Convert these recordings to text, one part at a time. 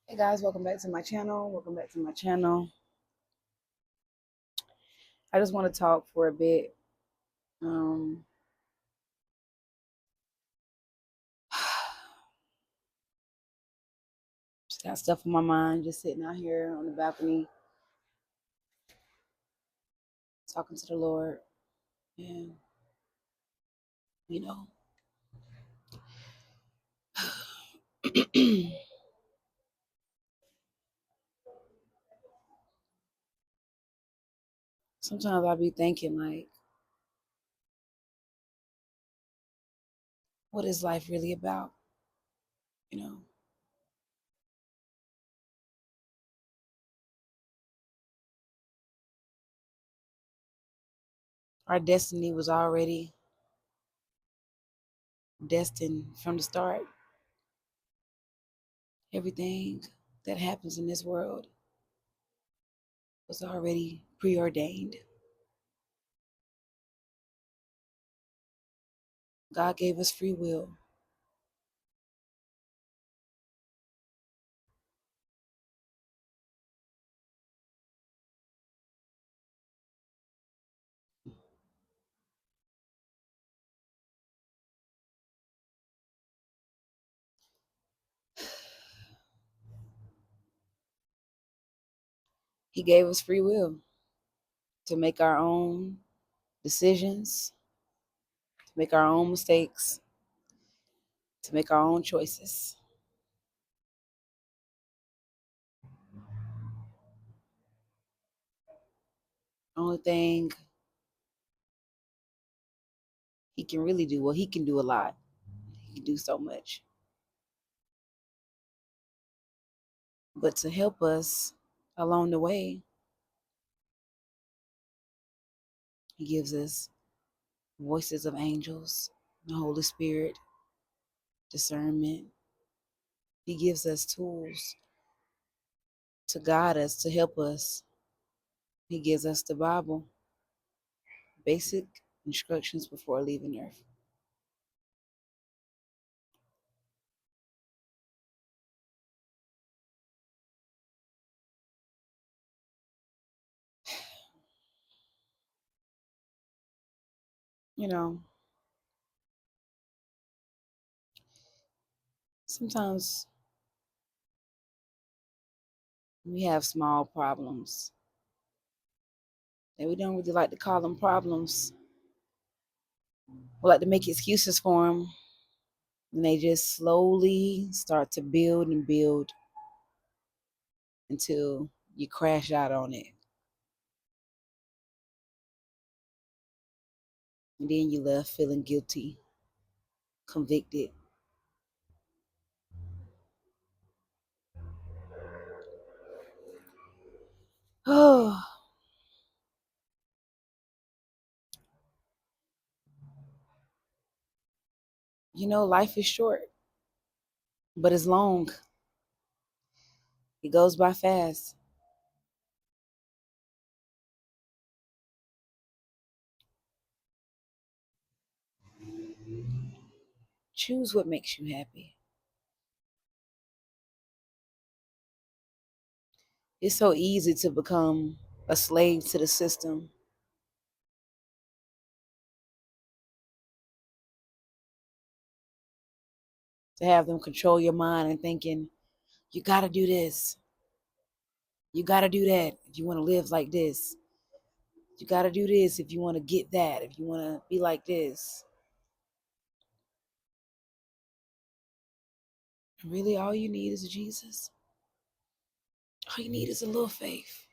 Hey guys, welcome back to my channel. Welcome back to my channel. I just want to talk for a bit. Um, just got stuff on my mind, just sitting out here on the balcony, talking to the Lord. And, you know, sometimes I'll be thinking, like, what is life really about? You know, our destiny was already destined from the start. Everything that happens in this world was already preordained. God gave us free will. He gave us free will to make our own decisions, to make our own mistakes, to make our own choices. Only thing he can really do, well, he can do a lot. He can do so much. But to help us along the way, he gives us voices of angels, the Holy Spirit, discernment. He gives us tools to guide us, to help us. He gives us the Bible, basic instructions before leaving earth. You know, sometimes we have small problems and we don't really like to call them problems. We like to make excuses for them, and they just slowly start to build and build until you crash out on it. And then you left feeling guilty, convicted. Oh, life is short, but it's long. It goes by fast. Choose what makes you happy. It's so easy to become a slave to the system, to have them control your mind and thinking, you got to do this. You got to do that if you want to live like this. You got to do this if you want to get that, if you want to be like this. Really, all you need is Jesus. All you need is a little faith.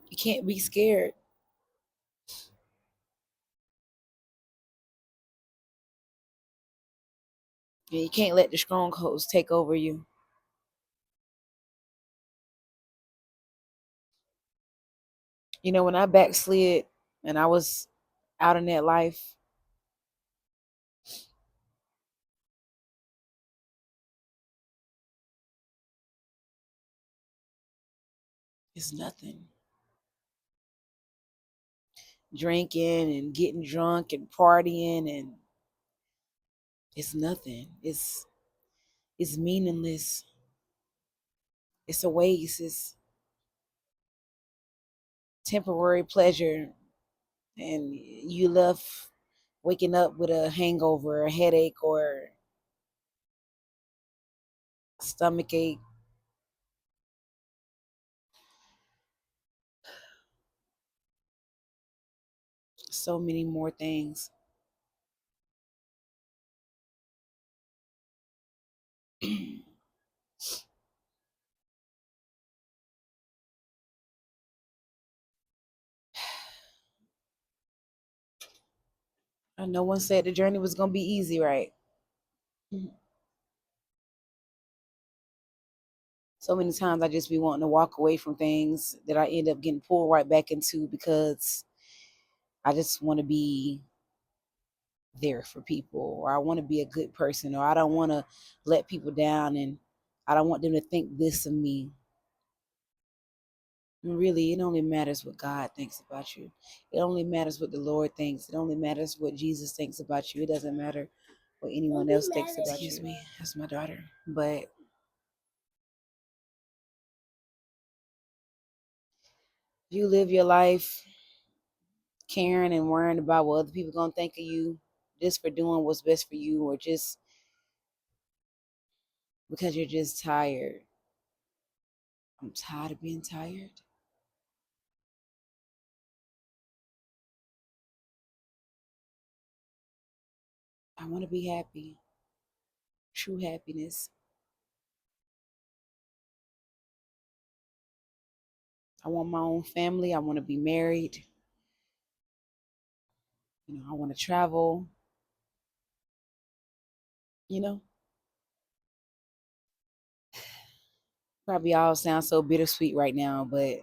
You can't be scared. You can't let the strongholds take over you. When I backslid and I was out in that life, it's nothing. Drinking and getting drunk and partying and It's nothing. It's meaningless. It's a waste. It's temporary pleasure. And you left waking up with a hangover, a headache, or stomach ache. So many more things. And no one said the journey was gonna be easy, right? So many times I just be wanting to walk away from things that I end up getting pulled right back into because I just want to be there for people, or I want to be a good person, or I don't want to let people down, and I don't want them to think this of me. And really, it only matters what God thinks about you. It only matters what the Lord thinks. It only matters what Jesus thinks about you. It doesn't matter what anyone else thinks about you. Excuse me, that's my daughter. But you live your life caring and worrying about what other people gonna think of you just for doing what's best for you, or just because you're just tired. I'm tired of being tired. I want to be happy. True happiness. I want my own family. I want to be married. I want to travel. You know, probably all sound so bittersweet right now, but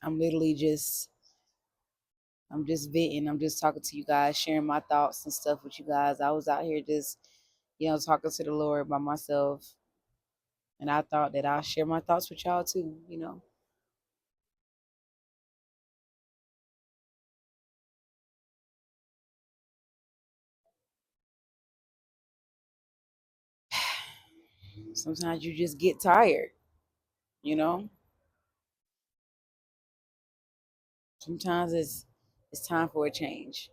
I'm literally just, I'm just venting. I'm just talking to you guys, sharing my thoughts and stuff with you guys. I was out here just, talking to the Lord by myself. And I thought that I'll share my thoughts with y'all too. Sometimes you just get tired, you know? Sometimes it's time for a change.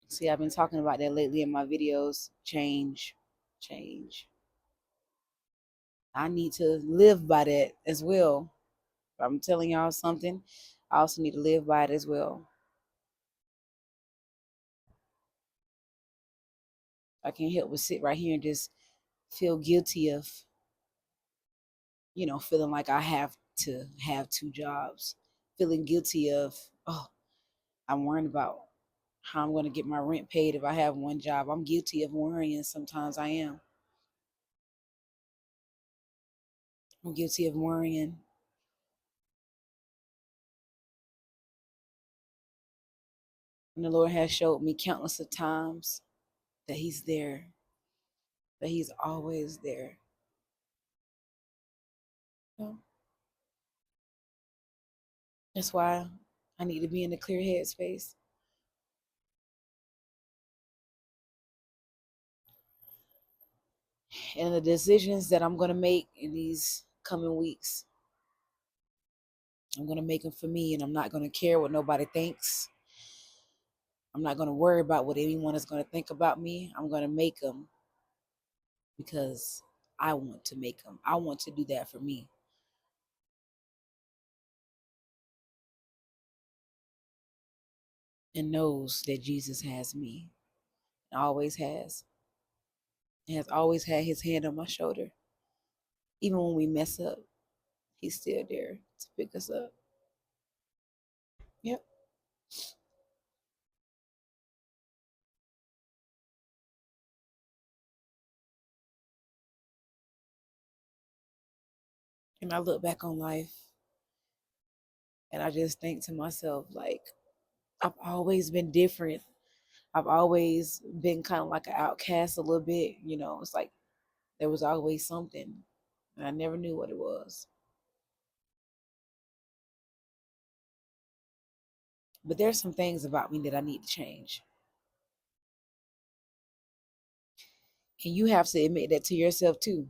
See, I've been talking about that lately in my videos. Change, change. I need to live by that as well. If I'm telling y'all something, I also need to live by it as well. I can't help but sit right here and just feel guilty of, feeling like I have to have two jobs. Feeling guilty of, oh, I'm worrying about how I'm going to get my rent paid if I have one job. I'm guilty of worrying. Sometimes I am. I'm guilty of worrying. And the Lord has showed me countless of times that He's there, that He's always there. You know? That's why I need to be in a clear headspace. And the decisions that I'm going to make in these coming weeks, I'm going to make them for me, and I'm not going to care what nobody thinks. I'm not going to worry about what anyone is going to think about me. I'm going to make them because I want to make them. I want to do that for me. And knows that Jesus has me, and always has. And has always had His hand on my shoulder. Even when we mess up, He's still there to pick us up. Yep. And I look back on life and I just think to myself, like, I've always been different. I've always been kind of like an outcast a little bit. It's like there was always something, and I never knew what it was. But there's some things about me that I need to change. And you have to admit that to yourself too.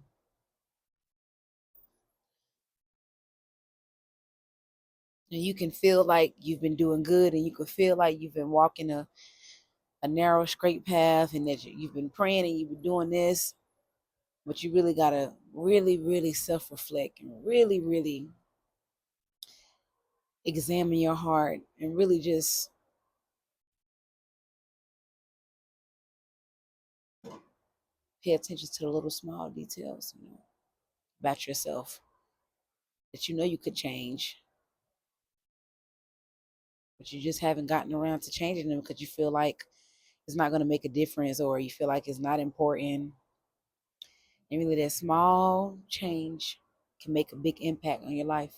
And you can feel like you've been doing good, and you can feel like you've been walking a narrow, straight path, and that you've been praying and you've been doing this. But you really got to really, really self reflect and really, really examine your heart and really just pay attention to the little small details, about yourself that you could change, but you just haven't gotten around to changing them because you feel like it's not going to make a difference, or you feel like it's not important. And really, that small change can make a big impact on your life.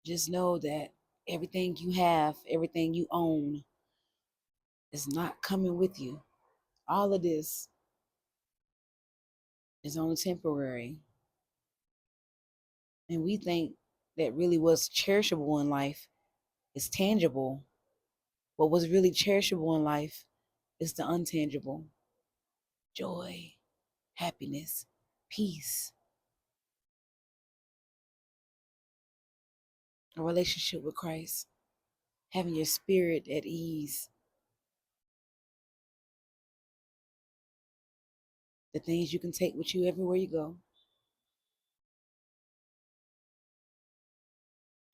Just know that everything you have, everything you own, is not coming with you. All of this is only temporary. And we think that really what's cherishable in life is tangible. But what's really cherishable in life is the untangible: joy, happiness, peace, a relationship with Christ, having your spirit at ease, the things you can take with you everywhere you go.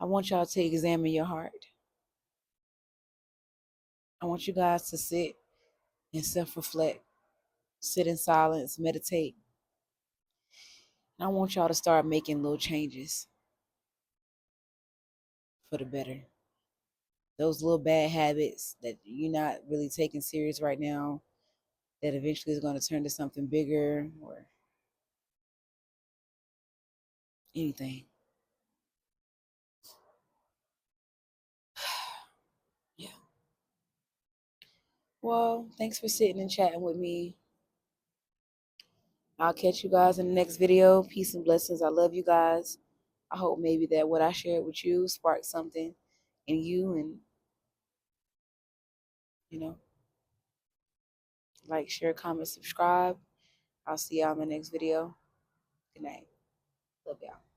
I want y'all to examine your heart. I want you guys to sit and self reflect, sit in silence, meditate. And I want y'all to start making little changes for the better. Those little bad habits that you're not really taking serious right now, that eventually is going to turn to something bigger or anything. Yeah. Well, thanks for sitting and chatting with me. I'll catch you guys in the next video. Peace and blessings. I love you guys. I hope maybe that what I shared with you sparked something in you, and you know, like, share, comment, subscribe. I'll see y'all in the next video. Good night. Love y'all.